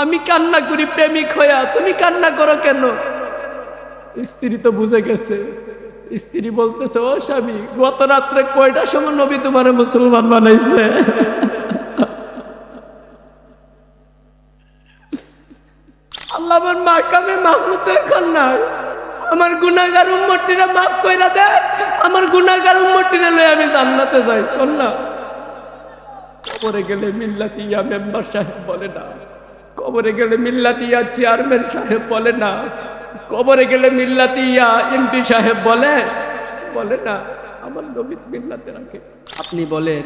আমি কান্না করি প্রেমিক হইয়া, তুমি কান্না করো কেন? স্ত্রী তো বুঝে গেছে। স্ত্রী বলতেছে, ও স্বামী, গত রাত্রে কয়টার সময় নবী তোমার মুসলমান বানাইছে? আল্লাহ আমার মাকামে মাহমুদ এখন নাই। আমার গুনাহগার উম্মতটিরা মাফ কইরা দেন, আমার গুনাহগার উম্মতটিরা লই আমি জান্নাতে যাই। কোন না কবরে গেলে মিল্লাতিয়া মেম্বার সাহেব বলে না, কবরে গেলে মিল্লাতিয়া চেয়ারম্যান সাহেব বলে না, কবরে গেলে মিল্লাতিয়া এমপি সাহেব বলে বলে না, আমার নবী মিল্লাতে রাখে। আপনি বলেন,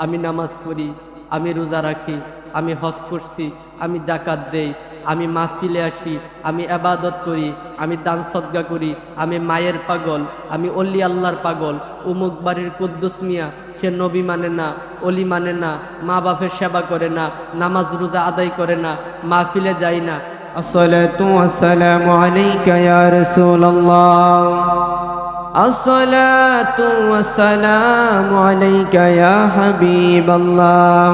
আমি নামাজ পড়ি, আমি রোজা রাখি, আমি হজ করছি, আমি যাকাত দেই, আমি মাহফিলে আসি, আমি ইবাদত করি, আমি দান সদকা করি, আমি মায়ের পাগল, আমি অলি আল্লাহর পাগল। উমুক বাড়ির কুদ্দুস মিয়া, সে নবী মানে না, অলি মানে না, মা বাপের সেবা করে না, নামাজ রোজা আদায় করে না, মাহফিলে যায় না। الصلاة والسلام عليك يا رسول الله. الصلاة والسلام عليك يا حبيب الله.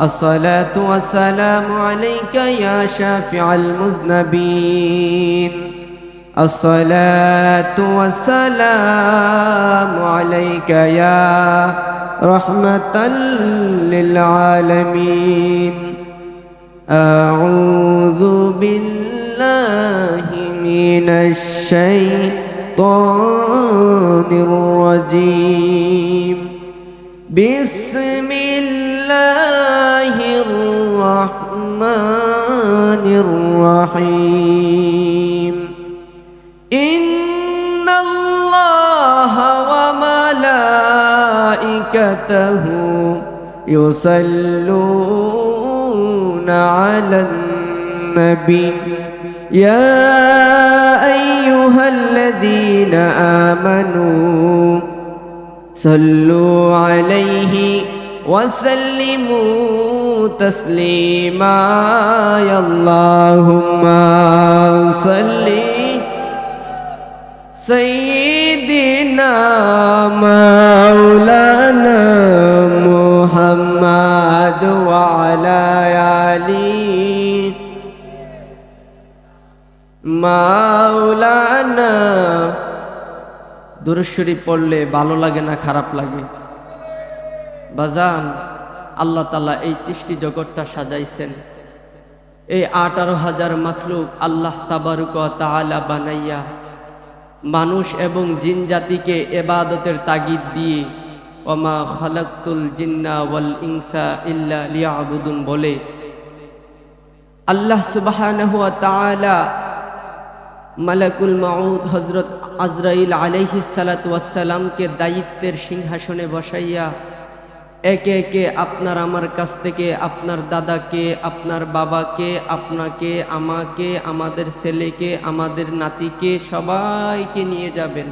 الصلاة والسلام عليك يا شافع المذنبين. الصلاة والسلام عليك يا رحمة للعالمين. أعوذ بالله من الشيطان الرجيم. بسم الله الرحمن الرحيم. إن الله وملائكته يصلون على النبي يا أيها الذين آمنوا صلوا عليه وسلموا تسليما. يا اللهم صل سيدنا مولانا محمد وعلى آله মাওলানা। দুরূদ শরীফ পড়লে ভালো লাগে না খারাপ লাগে? বাজান, আল্লাহ তাআলা এই সৃষ্টি জগৎটা সাজাইছেন, এই 18,000 মাখলুক আল্লাহ তাবারক ওয়া তাআলা বানাইয়া মানুষ এবং জিন জাতিকে ইবাদতের তাগিদ দিয়ে ওমা খালাকতুল জিন্না ওয়াল ইনসা ইল্লা লিয়াবুদুন বলে আল্লাহ সুবহানাহু ওয়া তাআলা মালাকুল মাউত হযরত আজরাইল আলাইহিস সালাতু ওয়াস সালামকে দায়িত্বের সিংহাসনে বসাইয়া একে একে আপনার আমার কাছ থেকে আপনার দাদাকে, আপনার বাবাকে, আপনাকে, আমাকে, আমাদের ছেলেকে, আমাদের নাতিকে সবাইকে নিয়ে যাবেন।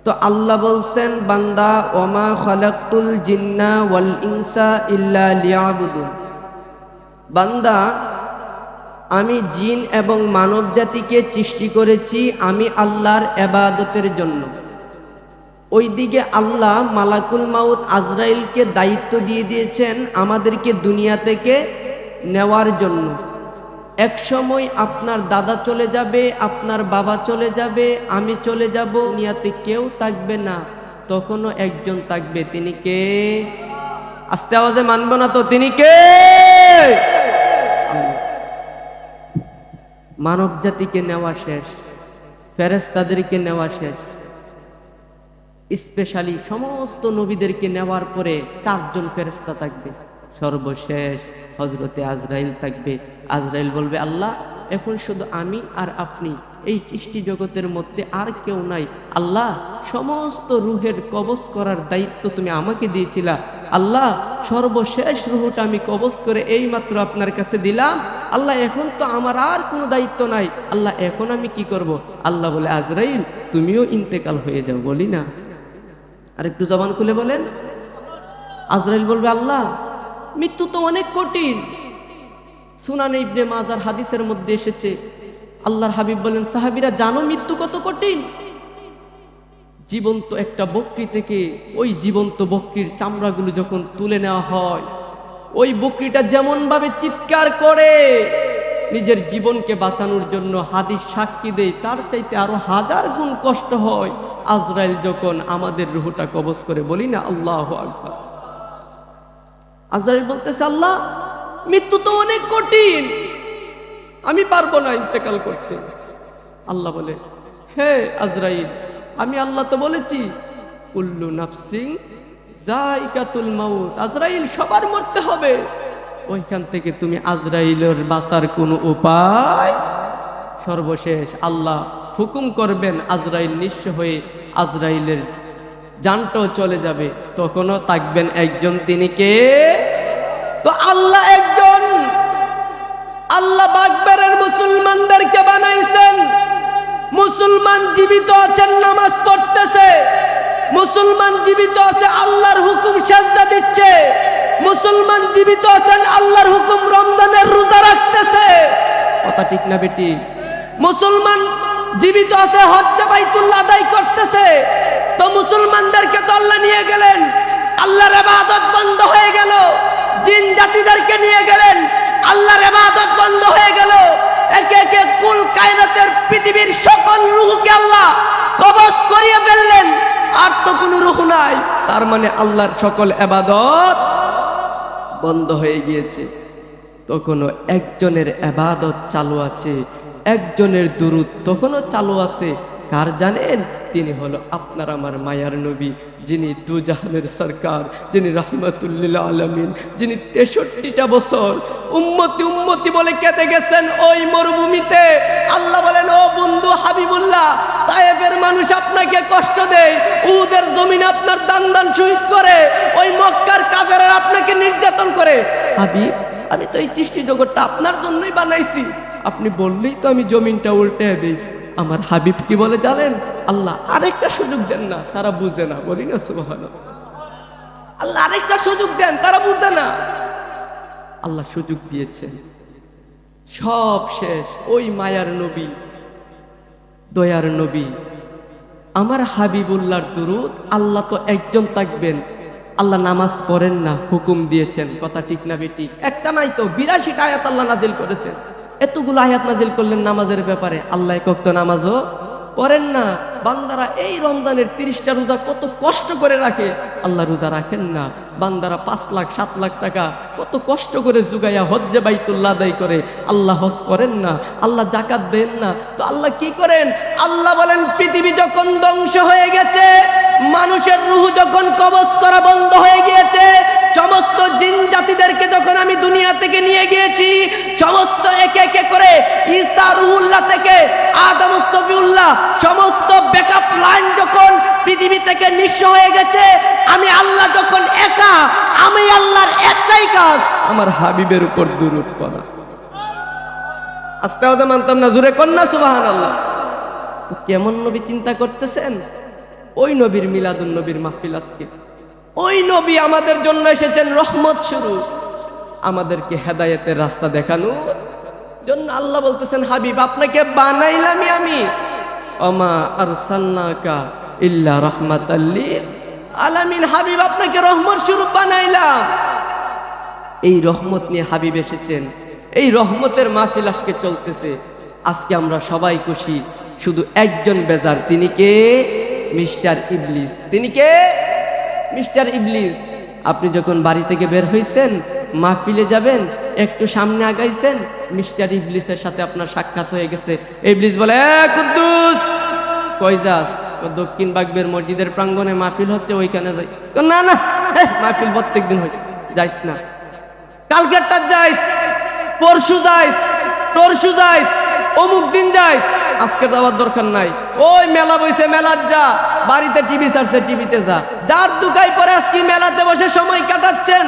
তো আল্লাহ বলছেন, বান্দা, ওমা খালাকতুল জিন্না ওয়াল ইনসা ইল্লা লিয়াবুদুন, বান্দা, আমি জিন এবং মানব জাতিকে সৃষ্টি করেছি আমি আল্লাহর ইবাদতের জন্য। ওইদিকে আল্লাহ মালাকুল মাউত আজরাইলকে দায়িত্ব দিয়ে দিয়েছেন আমাদেরকে দুনিয়া থেকে নেওয়ার জন্য। এক সময় আপনার দাদা চলে যাবে, আপনার বাবা চলে যাবে, আমি চলে যাব, দুনিয়াতে কেউ থাকবে না, তখনও একজন থাকবে। তিনি কে? আস্তে আওয়াজে মানব না তো, তিনি কে? মানব জাতিকে নেওয়া শেষ, ফেরেশতাদেরকে নেওয়া শেষ, স্পেশালি সমস্ত নবীদেরকে নেওয়ার পরে 4 জন ফেরেশতা থাকবে। সর্বশেষ হযরতে আজরাইল থাকবে। আজরাইল বলবে, আল্লাহ, এখন শুধু আমি আর আপনি, এই সৃষ্টি জগতের মধ্যে আর কেউ নাই। আল্লাহ, সমস্ত রূহের কবজ করার দায়িত্ব তুমি আমাকে দিয়েছিলা। আল্লাহ, সর্বশেষ রূহটা আমি কবজ করে এইমাত্র আপনার কাছে দিলাম। আল্লাহ, এখন তো আমার আর কোনো দায়িত্ব নাই। আল্লাহ, এখন আমি কি করব? আল্লাহ বলে, আজরাইল, তুমিও ইন্তেকাল হয়ে যাও। বলি না? আর একটু জবান খুলে বলেন। আজরাইল বলবে, আল্লাহ, মৃত্যু তো অনেক কঠিন। সুনান ইবনে মাজার হাদিসের মধ্যে এসেছে, আল্লাহর হাবিব বলেন, সাহাবীরা, জানো মৃত্যু কত কঠিন? জীবন্ত একটা বকরি থেকে ওই জীবন্ত বকরির চামড়াগুলো যখন তুলে নেওয়া হয়, ওই বকরিটা যেমন ভাবে চিৎকার করে নিজের জীবনকে বাঁচানোর জন্য হাদিস সাক্ষী দেয়, তার চাইতে আরো 1000 গুণ কষ্ট হয় আজরাইল যখন আমাদের রুহটা কবজ করে। বলি না আল্লাহু আকবার। আজরাইল বলতেছে, আল্লাহ মৃত্যু তো অনেক কঠিন, আমি পারবো না ইন্তেকাল করতে। আল্লাহ বলে, হে আজরাইল, আমি আল্লাহ তো বলেছি কুল্লু নাফসিন যায়কাতুল মাউত, আজরাইল সবার মরতে হবে। ওইখান থেকে তুমি আজরাইলের বাঁচার কোনো উপায়, সর্বশেষ আল্লাহ হুকুম করবেন আজরাইল নিঃস্ব হয়ে আজরাইলের জানটাও চলে যাবে, তখনও থাকবেন একজন, তিনি কে? তো আল্লাহ একজন, আল্লাহ বাগবারের মুসলমানদেরকে বানাইছেন। মুসলমান জীবিত আছেন, নামাজ পড়তেছে, মুসলমান জীবিত আছে, আল্লাহর হুকুম সাজদা দিচ্ছে, মুসলমান জীবিত আছেন, আল্লাহর হুকুম রমজানের রোজা রাখতেছে। কথা ঠিক না বেটি? মুসলমান জীবিত আছে, হজ্জে বাইতুল্লাহ আদায় করতেছে। তো মুসলমানদেরকে তো আল্লাহ নিয়ে গেলেন, আল্লাহর ইবাদত বন্ধ হয়ে গেল। জিন জাতিদেরকে নিয়ে গেলেন, আল্লাহর ইবাদত বন্ধ হয়ে গেল। একে একে কুল কায়নাতের পৃথিবীর সকল রূহকে আল্লাহ কবজ করিয়ে ফেললেন, আর তো কোনো রূহ নাই। তার মানে আল্লাহর সকল ইবাদত বন্ধ হয়ে গিয়েছে। তখনও একজনের ইবাদত চালু আছে, একজনের দুরূদ তখনও চালু আছে। কার জানেন? তিনি হলো আপনার আমার মায়ার নবী, যিনি দুজাহানের সরকার, যিনি রাহমাতুল লিল আলামিন, যিনি 63টা বছর উম্মতি উম্মতি বলে কেঁদে গেছেন ওই মরুভূমিতে। আল্লাহ বলেন, ও বন্ধু হাবিবুল্লাহ, তায়েফের মানুষ আপনাকে কষ্ট দেয়, উহুদের জমিন আপনার দান দান শহীদ করে, ওই মক্কার কাফেররা আপনাকে নির্যাতন করে। হাবিব, আমি তো এই সৃষ্টি জগৎটা আপনার জন্যই বানাইছি, আপনি বললেই তো আমি জমিনটা উল্টে দিই। আমার হাবিব কি বলে জানেন? আল্লাহ আরেকটা সুযোগ দেন না, তারা বুঝে না। বলি না সুবহানাল্লাহ। আল্লাহ আরেকটা সুযোগ দেন, তারা বুঝে না। আল্লাহ সুযোগ দিয়েছেন, সব শেষ। ওই মায়ার নবী, দয়ার নবী, আমার হাবিবুল্লাহর দুরূদ। আল্লাহ তো একজন থাকবেন, আল্লাহ নামাজ পড়েন না, হুকুম দিয়েছেন। কথা ঠিক না বেটি? একটা নাই তো 82টা আয়াত আল্লাহ নাজিল করেছেন। এতগুলো আয়াত নাজিল করলেন নামাজের ব্যাপারে, আল্লাহ একক তো নামাজও পড়েন না। বান্দারা এই রমজানের 30টা রোজা কত কষ্ট করে রাখে, আল্লাহ রোজা রাখেন না। বান্দারা 5 লাখ 7 লাখ টাকা কত কষ্ট করে জুগাইয়া হজ্জে বাইতুল্লাহ আদায় করে, আল্লাহ হজ করেন না, আল্লাহ জাকাত দেন না। তো আল্লাহ কি করেন? আল্লাহ বলেন, পৃথিবী যখন ধ্বংস হয়ে গেছে, মানুষের রূহ যখন কবজ করা বন্ধ হয়ে গিয়েছে, সমস্ত জিন জাতিদেরকে যখন আমি দুনিয়া থেকে নিয়ে গিয়েছি, সমস্ত একে একে করে ঈসা রুহুল্লাহ থেকে আদম সফিউল্লাহ, সমস্ত ব্যাকআপ লাইন যখন পৃথিবী থেকে নিঃস্ব হয়ে গেছে, আমি আল্লাহ যখন একা, আমি আল্লাহর একটাই কাজ, আমার হাবিবের উপর দুরূদ পড়া। আস্তে আস্তে মানতাম না, জোরে কন্যা সুবহানাল্লাহ। তো কেমন নবী চিন্তা করতেছেন? ওই নবীর মিলাদুন নবীর মাহফিল আজকে। ওই নবী আমাদের জন্য এসেছেন রহমত স্বরূপ, আমাদেরকে হেদায়েতের রাস্তা দেখানোর জন্য। আল্লাহ বলতেছেন, হাবিব আপনাকে বানাইলামই আমি, ওমা আরসালনাকা ইল্লা রাহমাতাল লিল আলামিন। হাবিব আপনাকে রহমত স্বরূপ বানাইলাম। এই রহমত নিয়ে হাবিব এসেছেন, এই রহমতের মাহফিল আজকে চলতেছে। আজকে আমরা সবাই খুশি, শুধু একজন বেজার, তিনি কে? মিস্টার ইবলিস। তিনি কে? মিস্টার ইবলিস। আপনি যখন বাড়ি থেকে বের হইছেন, মাহফিলে যাবেন, একটু সামনে আগাইছেন, মিস্টার ইবলিসের সাথে আপনার সাক্ষাৎ হয়ে গেছে। ইবলিস বলে, এ কুদ্দুস, কই যাস? দক্ষিণ বাগবের মসজিদের প্রাঙ্গণে মাহফিল হচ্ছে, ওইখানে যাই। না না, মাহফিল প্রত্যেকদিন হয়, যাইস না। কালকেরটা যাইস, পরশু যাইস, তরশু যাইস, অমুক দিন যাইস, আজকে যাওয়ার দরকার নাই। ওই মেলা বইছে, মেলার যা, বাড়িতে টিভি ছাড়ছে, টিভিতে যা। যার দুকাই পরে আজকে মেলাতে বসে সময় কাটাচ্ছেন,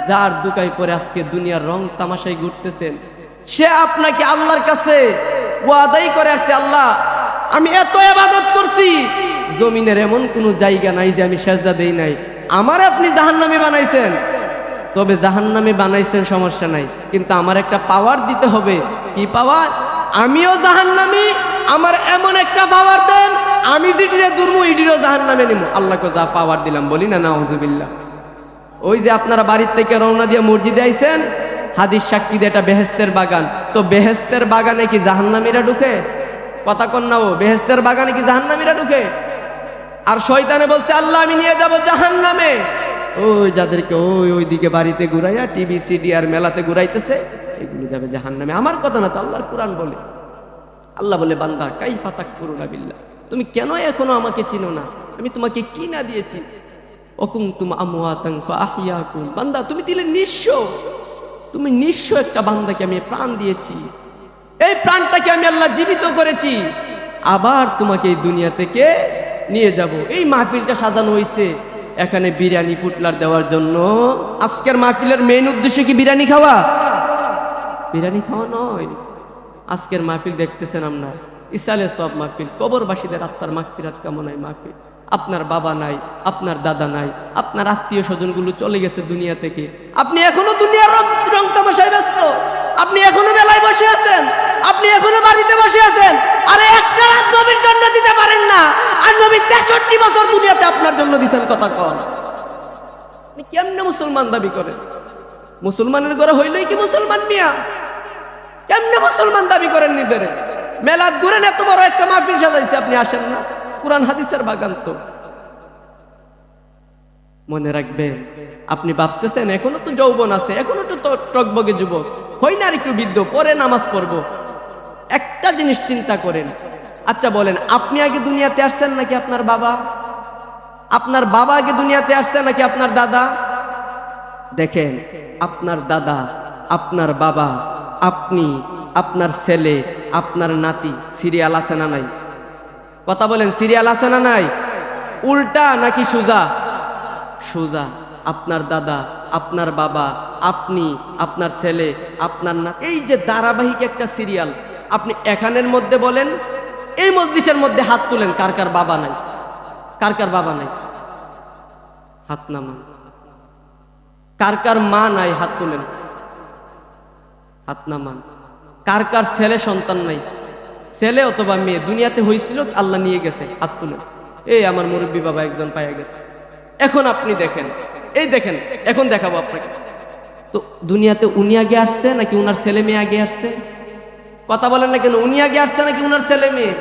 যার দুকাই পরে আজকে দুনিয়ার রং তামাশায় ঘুরতেছেন, সে আপনাকে আল্লাহর কাছে ওয়াদাই করে আসছে, আল্লাহ আমি এত ইবাদত করছি, জমিনের এমন কোনো জায়গা নাই যে আমি সেজদা দেই নাই। আমার আপনি জাহান্নামী বানাইছেন, তবে জাহান্নামী বানাইছেন সমস্যা নাই, কিন্তু আমার একটা পাওয়ার দিতে হবে। কি পাওয়ার? আমিও জাহান্নামী, আমার এমন একটা পাওয়ার দেন, আমি যেটিরে দুর্মু ইডিরও জাহান্নামে নিমু। আল্লাহকে যা পাওয়ার দিলাম, বলি না নাউজুবিল্লাহ। ওই যে আপনারা বাড়ির থেকে রওনা দিয়ে মসজিদে আইছেন, হাদিস সাক্ষী দিয়ে এটা বেহেস্তের বাগান। তো বেহেস্তের বাগানে কি জাহান্নামীরা ঢুকে? কথা কন না, ও বেহেস্তের বাগানে কি জাহান্নামীরা ঢুকে? আর শয়তানে বলছে আল্লাহ আমি নিয়ে যাব জাহান্নামে। ওই যাদেরকে ওই দিকে বাড়িতে ঘুরাইয়া টিভি সিডি আর মেলাতে ঘুরাইতেছে, এগুলো যাবে জাহান্নামে। আমার কথা না তো, আল্লাহর কোরআন বলে। আল্লাহ বলে বান্দা কাইফা তাকফুরুনা বিল্লাহ, তুমি কেন এখনো আমাকে চিনো না? আমি তোমাকে কি না দিয়েছি? অকুনতুম আমওয়াতান ফাআহইয়াকুম, বান্দা তুমি দিলে নিঃস্ব, তুমি নিঃস্ব একটা বান্দাকে আমি প্রাণ দিয়েছি, এই প্রাণটাকে আমি আল্লাহ জীবিত করেছি, আবার তোমাকে এই দুনিয়া থেকে নিয়ে যাব। এই মাহফিলটা সাজানো হয়েছে এখানে বিরিয়ানি পুটলার দেওয়ার জন্য। আজকের মাহফিলের মেইন উদ্দেশ্য কি বিরিয়ানি খাওয়া? বিরিয়ানি খাওয়া নয়। আজকের মাহফিল দেখতেছেন আমরা, ইসালে সব মাহফিল, কবরবাসীদের আত্মার মাগফিরাত কামনায় মাহফিল। আপনার বাবা নাই, আপনার দাদা নাই, আপনার আত্মীয় স্বজনগুলো চলে গেছে দুনিয়া থেকে, আপনি এখনো দুনিয়ার রং তামাশায় ব্যস্ত, আপনি এখনো মেলায় বসে আছেন, আপনি এখনো বাড়িতে বসে আছেন, আরে একটা রাত নবীর জন্য দিতে পারেন না, আর নবী 63 বছর দুনিয়াতে আপনার জন্য দিছেন। কথা কন, আপনি কেমনে মুসলমান দাবি করেন? মুসলমানের ঘরে হইলই কি মুসলমান মিয়া? কেমনে মুসলমান দাবি করেন নিজেরে? মেলাদ ঘুরেন, এত বড় একটা মাহফিল সাজাইছে, আপনি আসেন না? কোরআন হাদিসের বাগান তো। মনে রাখবেন, আপনি ভাবতেছেন এখনো তো যৌবন আছে, এখনো তো টকবগে যুবক, হই না আর একটু বৃদ্ধ, পরে নামাজ পড়বো। একটা জিনিস চিন্তা করেন, আচ্ছা বলেন, আপনি আগে দুনিয়াতে আসছেন নাকি আপনার বাবা? আপনার বাবা আগে দুনিয়াতে আসছে নাকি আপনার দাদা? দেখেন, আপনার দাদা, আপনার বাবা, আপনি, আপনার ছেলে, আপনার নাতি, সিরিয়াল আছে না নাই? কথা বলেন, সিরিয়াল আছে না নাই? উল্টা নাকি সোজা? সোজা। আপনার দাদা, আপনার বাবা, আপনি, আপনার ছেলে, আপনার না, এই যে ধারাবাহিক একটা সিরিয়াল। আপনি এখানের মধ্যে বলেন, এই মজলিসের মধ্যে হাত তুলেন, কার কার বাবা নাই? কার কার বাবা নাই? হাত নামান। কার কার মা নাই? হাত তুলেন, হাত নামান। কার কার ছেলে সন্তান নাই? ছেলে অথবা মেয়ে দুনিয়াতে হয়েছিল, আল্লাহ নিয়ে গেছে, হাত তুলেন। এই আমার মুরব্বী বাবা একজন পাইয়া গেছে। এখন আপনি দেখেন, এই দেখেন, এখন দেখাবো আপনাকে। তো দুনিয়াতে উনি আগে আসছে নাকি উনার ছেলে মেয়ে আগে আসছে? কথা বলেন না কেন? উনি আগে আসছে নাকি উনার ছেলে মেয়ে?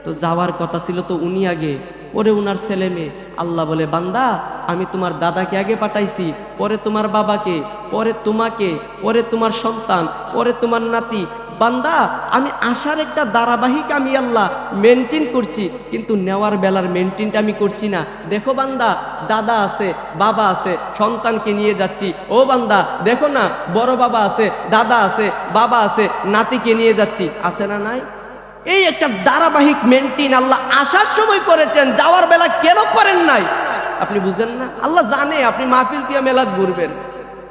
তো যাওয়ার কথা ছিল তো উনি আগে, পরে উনার ছেলে মেয়ে। আল্লাহ বলে বান্দা আমি তোমার দাদাকে আগে পাঠাইছি, পরে তোমার বাবাকে, পরে তোমাকে, পরে তোমার সন্তান, পরে তোমার নাতি। বান্দা আমি আসার একটা ধারাবাহিক আমি আল্লাহ মেনটেন করছি, কিন্তু নেওয়ার বেলার মেনটেনটা আমি করছি না। দেখো বান্দা, দাদা আছে, বাবা আছে, সন্তানকে নিয়ে যাচ্ছি। ও বান্দা দেখো না, বড় বাবা আছে, দাদা আছে, বাবা আছে, নাতিকে নিয়ে যাচ্ছি। আছে না নাই? এই একটা ধারাবাহিক মেনটেন আল্লাহ আসার সময় করেছেন, যাওয়ার বেলা কেন করেন নাই? আপনি বুঝেন না? আল্লাহ জানে আপনি মাহফিল দিয়ে মেলাদ ঘুরবেন,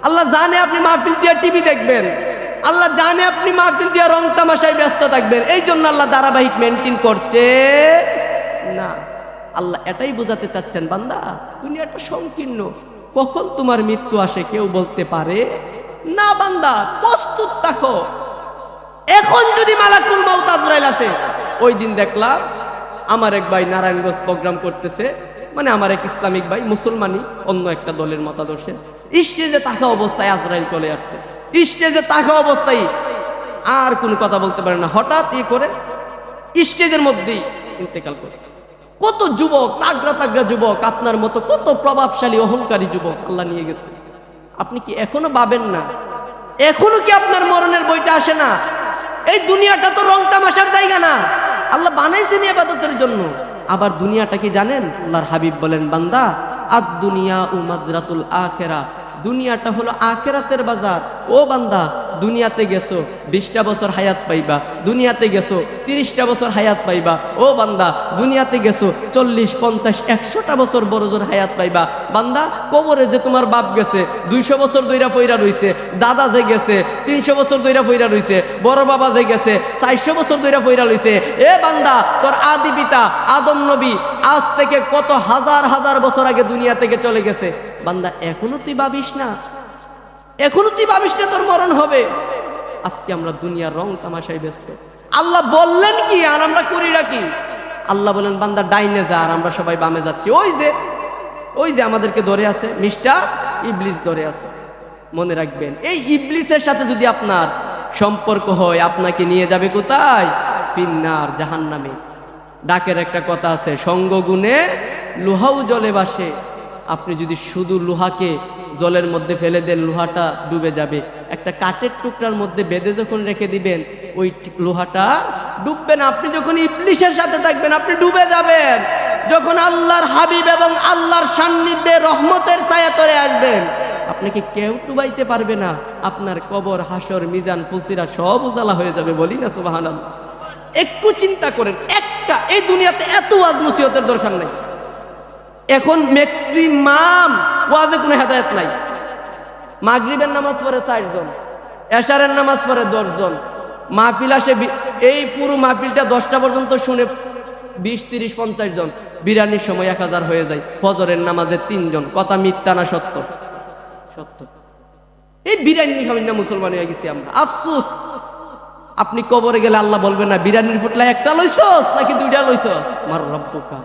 আল্লাহ জানে আপনি মাহফিল দিয়ে টিভি দেখবেন, আল্লাহ জানে আপনি মাহফিল দিয়ে রং তামাশায় ব্যস্ত থাকবেন। এই জন্য আল্লাহ ধারাবাহিক মেনটেন করছে না। আল্লাহ এটাই বোঝাতে চাচ্ছেন, বান্দা দুনিয়াটা সংকীর্ণ, কখন তোমার মৃত্যু আসে কেউ বলতে পারে না। বান্দা প্রস্তুত থাকো। এখন যদি মালাকুল মাউত আজরাইল আসে, ওই দিন দেখলাম আমার এক ভাই নারায়ণগঞ্জ প্রোগ্রাম করতেছে, মানে আমার এক ইসলামিক ভাই, মুসলমানই, অন্য একটা দলের মতাদর্শে, স্টেজে থাকা অবস্থায় আজরাইল চলে আসছে। স্টেজে থাকা অবস্থায় আর কোনো কথা বলতে পারে না, হঠাৎ করে স্টেজের মধ্যেই ইন্তেকাল করছে। কত যুবক, তাগড়া তাগড়া যুবক, আপনার মতো কত প্রভাবশালী অহংকারী যুবক আল্লাহ নিয়ে গেছে। আপনি কি এখনো ভাবেন না? এখনো কি আপনার মরণের বইটা আসে না? এই দুনিয়াটা তো রং তামাশার জায়গা না, আল্লাহ বানাইছেন ইবাদতের জন্য। আবার দুনিয়াটা কি জানেন? আল্লাহর হাবিব বলেন বান্দা আদ দুনিয়া ও মাজরাতুল আখিরা, দুনিয়াটা হলো আখিরাতের বাজার। ও বান্দা দুনিয়াতে গেছো 20টা বছর হায়াত পাইবা, দুনিয়াতে গেছো 30টা বছর হায়াত পাইবা। ও বান্দা দুনিয়াতে গেছো 40, 50, 100টা বছর বড় জোর হায়াত পাইবা। বান্দা কবরে যে তোমার বাপ গেছে 200 বছর দইরা পইরা রইছে, দাদা যে গেছে 300 বছর দইরা পইরা রইছে, বড় বাবা যে গেছে 400 বছর দইরা পইরা রইছে। এ বান্দা তোর আদি পিতা আদম নবী আজ থেকে কত হাজার হাজার বছর আগে দুনিয়া থেকে চলে গেছে। বান্দা এখনো তুই ভাবিস না? এখনো তুই ভাবিস না তোর মরণ হবে? আজকে আমরা দুনিয়ার রং তামাশায় ব্যস্ত। আল্লাহ বললেন কি আর আমরা করি রাখি? আল্লাহ বলেন বান্দা ডাইনে যা, আর আমরা সবাই বামে যাচ্ছি। ওই যে আমাদেরকে ধরে আছে মিস্টার, ইবলিস ধরে আছে। মনে রাখবেন, এই ইবলিসের সাথে যদি আপনার সম্পর্ক হয়, আপনাকে নিয়ে যাবে কোথায়? ফিন্নার, জাহান্নামে। ডাকের একটা কথা আছে, সঙ্গ গুণে লোহাও জলে ভাসে। আপনি যদি শুধু লোহাকে জলের মধ্যে ফেলে দেন, লোহাটা ডুবে যাবে। একটা কাঠের টুকরার মধ্যে বেঁধে যখন রেখে দিবেন, ওই লোহাটা ডুববে না। আপনি যখন ইবলিসের সাথে থাকবেন, আপনি ডুবে যাবেন। যখন আল্লাহর হাবিব এবং আল্লাহর সান্নিধ্যে রহমতের ছায়া তলে আসবেন, আপনাকে কেউ ডুবাইতে পারবে না। আপনার কবর, হাসর, মিজান, ফুলসিরা সব উজালা হয়ে যাবে। বলি না সুবহানাল্লাহ। একটু চিন্তা করেন, একটা এই দুনিয়াতে এত ওয়াজ নসিহতের দরকার নাই। এখন ম্যাক্সিমাম ওয়াজে কোনো হেদায়েত নাই। মাগরিবের নামাজ পড়ে 4 জন, এশারের নামাজ পড়ে 10 জন, মাহফিল আসে, এই পুরো মাহফিলটা 10টা পর্যন্ত শুনে 20, 30, 50 জন। বিরানির সময় 1000 হয়ে যায়। ফজরের নামাজে 3 জন। কথা মিথ্যা না সত্য? সত্য। এই বিরানি খাবি না মুসলমান হয়ে গেছি আমরা। আফসোস, আপনি কবরে গেলে আল্লাহ বলবেন না বিরানির ফুটলা একটা লইছস নাকি 2টা লইছস? মার রব্বুকা।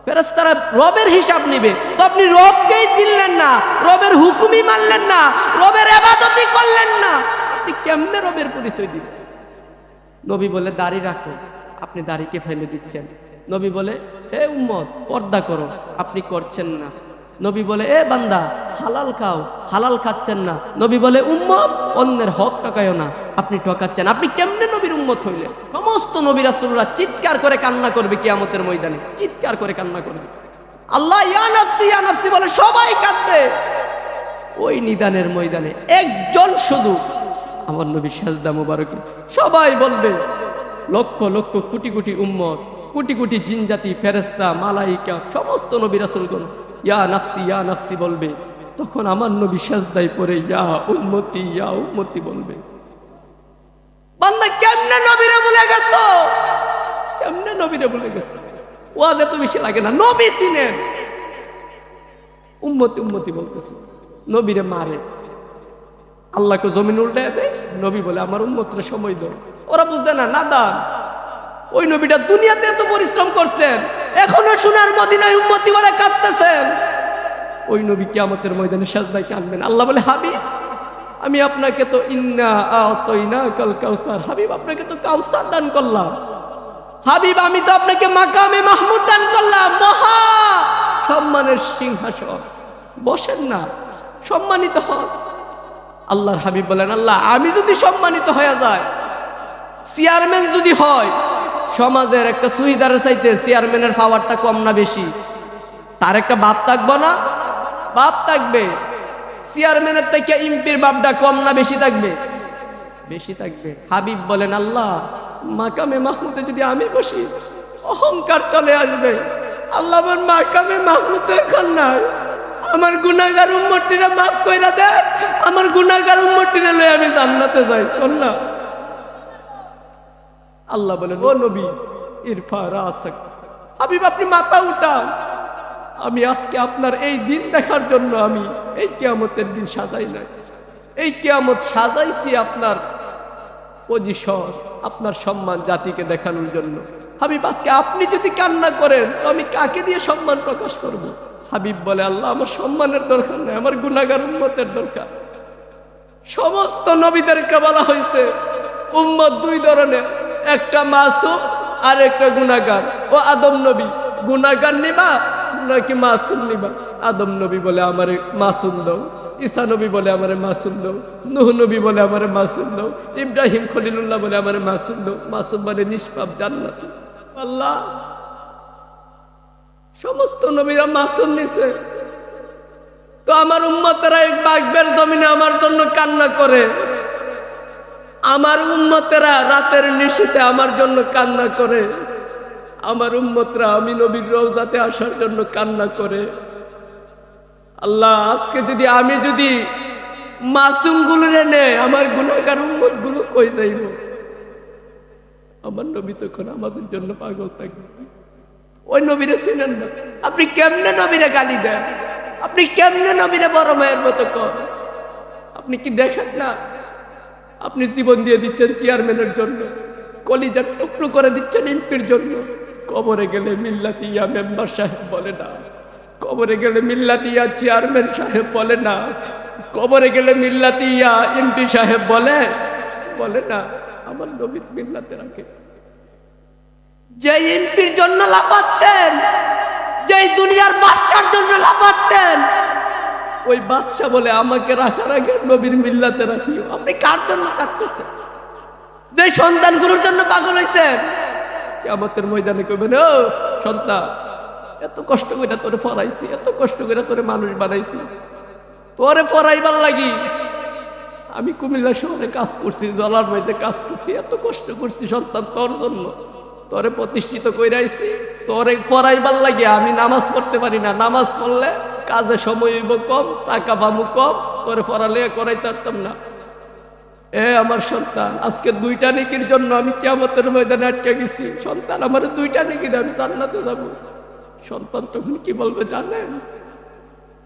ফেরেশতারা রবের হিসাব নিবে। তো আপনি রবকেই চিনলেন না, রবের হুকুমই মানলেন না, রবের ইবাদতই করলেন না, আপনি কেমনে রবের পরিচয় দিবেন? নবী বলে দাড়ি রাখো, আপনি দাড়িকে ফেলে দিচ্ছেন। নবী বলে হে উম্মত পর্দা করো, আপনি করছেন না। নবী বলে এ বান্দা হালাল খাও, হালাল খাচ্ছেন না। নবী বলে উম্মত অন্যের হক ঠকায়ও না, আপনি ঠকাচ্ছেন। আপনি কেমনে নবীর উম্মত হইলেন? সমস্ত নবী রাসূলরা চিৎকার করে কান্না করবে কিয়ামতের ময়দানে, চিৎকার করে কান্না করবে। আল্লাহ ইয়া নাফসি বলে সবাই কাঁদবে। ওই নিদানের ময়দানে একজন শুধু আমার নবী সাজদা মুবারকে, সবাই বলবে লক্ষ লক্ষ কোটি কোটি উম্মত, কোটি কোটি জিনজাতি, ফেরেশতা, মালাইকা, সমস্ত নবী রাসূলগণ ইয়া নাফসি বলবে। তখন আমার নবী সাজদায় পড়ে ইয়া উম্মতি বলবে। বান্দা কেমনে নবীরে ভুলে গেছো? কেমনে নবীরে ভুলে গেছো? ওয়াজ এত বেশি লাগে না, নবী চিনেন। উম্মতি বলতেছে, নবীরে মারে, আল্লাহকে জমিন উল্টায় দেয়। নবী বলে আমার উম্মতরে সময় দাও। ওরা বুঝে না, নাদান। ওই নবীটা দুনিয়াতে এত পরিশ্রম করছেন, এখনো সোনার মদিনায় উম্মতি বলে কাঁদতেছেন। ওই নবী কিয়ামতের ময়দানে সাজদায় কাঁদবেন। আল্লাহ বলে হাবিব আমি আপনাকে তো ইন্না আতাইনাকাল কাউসার, হাবিব আপনাকে তো কাউসার দান করলাম। হাবিব আমি তো আপনাকে মাকামে মাহমুদ দান করলাম, মহা সম্মানের সিংহাসন। বসেন না, সম্মানিত হন। আল্লাহর হাবিব বলেন আল্লাহ আমি যদি সম্মানিত হয়ে যায়, চেয়ারম্যান যদি হয়, সমাজের একটা সুইদারের চাইতে চেয়ারম্যানের পাওয়ারটা কম না বেশি? তার একটা বাপ থাকবো না? বাপ থাকবে। চেয়ারম্যানের থেকে এমপির বাপটা কম না বেশি থাকবে? বেশি থাকবে। হাবিব বলেন আল্লাহ মাকামে মাহমুদে যদি আমি বসি, অহংকার চলে আসবে। আল্লাহ আমার মাকামে মাহমুদ এখন নাই, আমার গুনাহগার উম্মতটিরা মাফ কইরা দেন, আমার গুনাহগার উম্মতটিরা লয়ে আমি জান্নাতে যাই। না, আল্লাহ বলেন ও নবী ইরফা রাসাক, হাবিব আপনি মাথা উঠান। আমি আজকে আপনার এই দিন দেখার জন্য আমি এই কিয়ামতের দিন সাজাই নাই। এই কিয়ামত সাজাইছি আপনার পজিশন, আপনার সম্মান জাতিকে দেখানোর জন্য। হাবিব আজকে আপনি যদি কান্না করেন তো আমি কাকে দিয়ে সম্মান প্রকাশ করব? হাবিব বলে আল্লাহ আমার সম্মানের দরকার নেই, আমার গুনাহগার উম্মতের দরকার। সমস্ত নবীদেরকে বলা হয়েছে উম্মত 2 ধরনের, একটা মাসুম আর একটা গুনাহগার। ও আদম নবী গুনাহগার নিবা নাকি মাসুম নিবা? আদম নবী বলে আমারে মাসুম দাও, ঈসা নবী বলে আমারে মাসুম দাও, নূহ নবী বলে আমারে মাসুম দাও, ইব্রাহিম খলিলুল্লাহ বলে আমারে মাসুম দাও। মাসুম মানে নিষ্পাপ, জান্নাতি। আল্লাহ সমস্ত নবীরা মাসুম নিছে, তো আমার উম্মতেরা এক বাগবের জমিনে আমার জন্য কান্না করে। আমার উম্মতেরা রাতের নিশীথে আমার জন্য কান্না করে। আমার উম্মতরা আমি নবীর রওজাতে আসার জন্য কান্না করে। আল্লাহ আজকে যদি আমি মাসুম গুলো নে, আমার গুনাহগার উম্মত গুলো কই যাইব? আমার নবী তখন আমাদের জন্য পাগল থাকবে। ওই নবীরে চিনেন না, আপনি কেমনে নবীরে গালি দেন? আপনি কেমনে নবীরে বড় মায়ের মতো কর? আপনি কি দেখেন না আপনি জীবন দিয়ে দিচ্ছেন চেয়ারম্যানের জন্য, কলিজার টুকরো করে দিচ্ছেন এমপির জন্য। কবরে গেলে মিল্লাতি ইয়া মেম্বার সাহেব বলে না, কবরে গেলে মিল্লাতিয়া চেয়ারম্যান সাহেব বলে না, কবরে গেলে মিল্লাতিয়া এমপি সাহেব বলে বলে না, আমার নবীর মিল্লাতে রাখে। যে এমপির জন্য লাফাচ্ছেন, যে দুনিয়ার বাদশার জন্য লাফাচ্ছেন, ওই বাদশা বলে আমাকে রাখার আগে নবীর মিল্লাতে রাখিও। আপনি কার জন্য কাঁদতেছেন? যে সন্তানগুলোর জন্য পাগল হয়েছেন, কিয়ামতের ময়দানে কইবেন, ও সন্তান, এত কষ্ট করে তোরে ফরাইছি, এত কষ্ট করে তোরে মানুষ বানাইছি, তোরে ফরাইবার লাগি আমি কুমিল্লা শহরে কাজ করছি, জলার মাঝে কাজ করছি, এত কষ্ট করছি সন্তান তোর জন্য, তোরে প্রতিষ্ঠিত কইরাইছি, তোরে পড়াইবার লাগে আমি নামাজ পড়তে পারি না, নামাজ পড়লে কাজে সময় হইব কম, টাকা পাবো কম, তোরে পড়ালে করাইতে পারতাম না। এ আমার সন্তান, আজকে 2টা নেকির জন্য আমি কিয়ামতের ময়দানে আটকে গেছি। সন্তান, আমার 2টা নেকির, আমি জান্নাতে যাব। সন্তান তখন কি বলবে জানেন?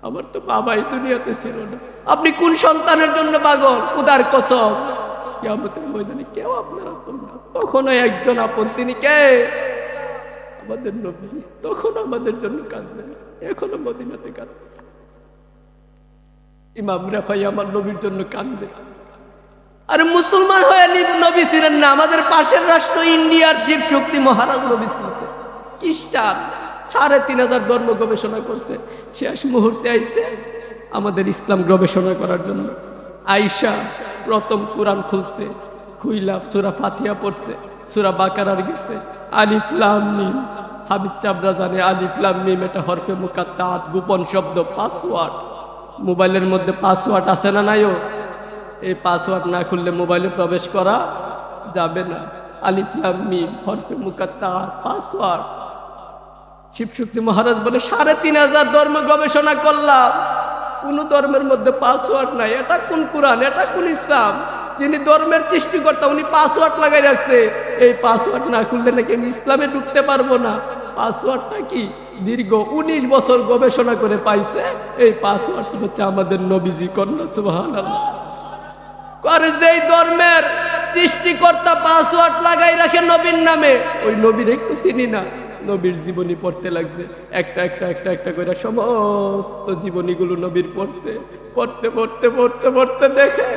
আমার তো বাবাই দুনিয়াতে ছিল না। আপনি কোন সন্তানের জন্য পাগল? খোদার কসম, কিয়ামতের ময়দানে কেউ আপনার আপন না। তখনও একজন আপন, তিনি কে? আমাদের নবী। তখন আমাদের জন্য কাঁদবেন, এখনো মদিনাতে কাঁদবে। ইমাম রাফাই আমার নবীর জন্য কাঁদবে। আরে মুসলমান হয়ে নবী ছিলেন না, আমাদের পাশের রাষ্ট্র ইন্ডিয়ার শিব শক্তি মহারাজ নবী ছিলেন। খ্রিস্টান 3500 ধর্ম গবেষণা করছে, শেষ মুহূর্তে আইছে আমাদের ইসলাম গবেষণা করার জন্য। আয়েশা প্রথম কোরআন খুলছে, খুইলা সূরা ফাতিহা পড়ছে, সূরা বাকারার গেছে, আলিফ লাম মিম। হাবিব চাবরা জানে আলিফ লাম মিম এটা হরফে মুকাত্তাত, গোপন শব্দ, পাসওয়ার্ড। মোবাইলের মধ্যে পাসওয়ার্ড আছে না নাইও? এই পাসওয়ার্ড না খুললে মোবাইলে প্রবেশ করা যাবে না। আলিফ লাম মিম হরফে মুকাত্তাত, পাসওয়ার্ড। শিবশক্তি মহারাজ বলে 3500 ধর্ম গবেষণা করলাম, কোন ধর্মের মধ্যে পাসওয়ার্ড নাই। এটা কোন কোরআন, এটা কোন ইসলাম? যিনি ধর্মের সৃষ্টিকর্তা উনি পাসওয়ার্ড লাগাই রাখছে। এই পাসওয়ার্ড না খুললে নাকি আমি ইসলামে ঢুকতে পারবো না। পাসওয়ার্ডটা কি? দীর্ঘ 19 বছর গবেষণা করে পাইছে এই পাসওয়ার্ড হচ্ছে আমাদের নবীজি। কন্যা সুবহানাল্লাহ। করে যেই ধর্মের সৃষ্টিকর্তা পাসওয়ার্ড লাগাই রাখে নবীর নামে, ওই নবীর একটু চিনি না। নবীর জীবনী পড়তে লাগছে, একটা একটা একটা একটা করে সমস্ত জীবনীগুলো নবীর পড়ছে। পড়তে পড়তে পড়তে পড়তে দেখে,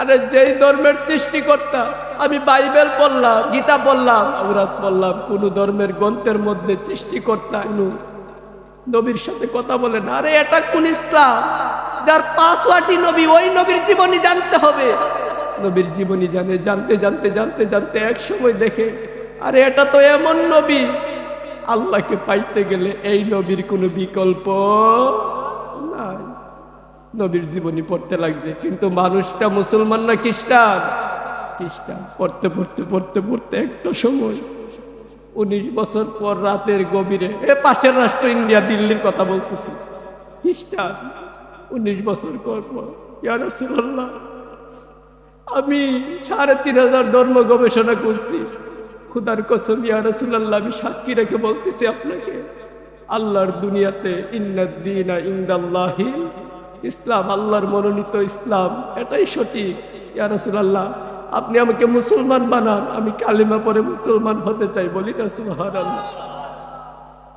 আরে যেই ধর্মের সৃষ্টিকর্তা, আমি বাইবেল পড়লাম, গীতা পড়লাম, তাওরাত পড়লাম, কোন ধর্মের গ্রন্থের মধ্যে সৃষ্টিকর্তা নবীর সাথে কথা বলে না। আরে এটা কোন ইসলাম যার পাসওয়ার্ডই নবী? ওই নবীর জীবনী জানতে হবে। নবীর জীবনী জানতে জানতে জানতে জানতে এক সময় দেখে, আরে এটা তো এমন নবী, আল্লাহকে পাইতে গেলে এই নবীর কোনো বিকল্প নাই। নবীর জীবনী পড়তে লাগছে, কিন্তু মানুষটা মুসলমান না খ্রিস্টান? খ্রিস্টান। পড়তে পড়তে পড়তে পড়তে একটা সময় 19 বছর পর রাতের গভীরে, এ পাশের রাষ্ট্র ইন্ডিয়া, দিল্লির কথা বলতেছি, খ্রিস্টান 19 বছর পর ইয়া রাসূলুল্লাহ, আমি 3500 ধর্ম গবেষণা করছি, খুদার কসম ইয়া রাসূলুল্লাহ, আমি সাক্ষী রেখে বলতেছি আপনাকে, আল্লাহর দুনিয়াতে ইন্নাদ-দীনা ইনদাল্লাহিল ইসলাম, আল্লাহর মনোনীত ইসলাম, এটাই সঠিক। ইয়া রাসূলুল্লাহ, আপনি আমাকে মুসলমান বানান, আমি কালিমা পড়ে মুসলমান হতে চাই। বলি না সুবহানাল্লাহ।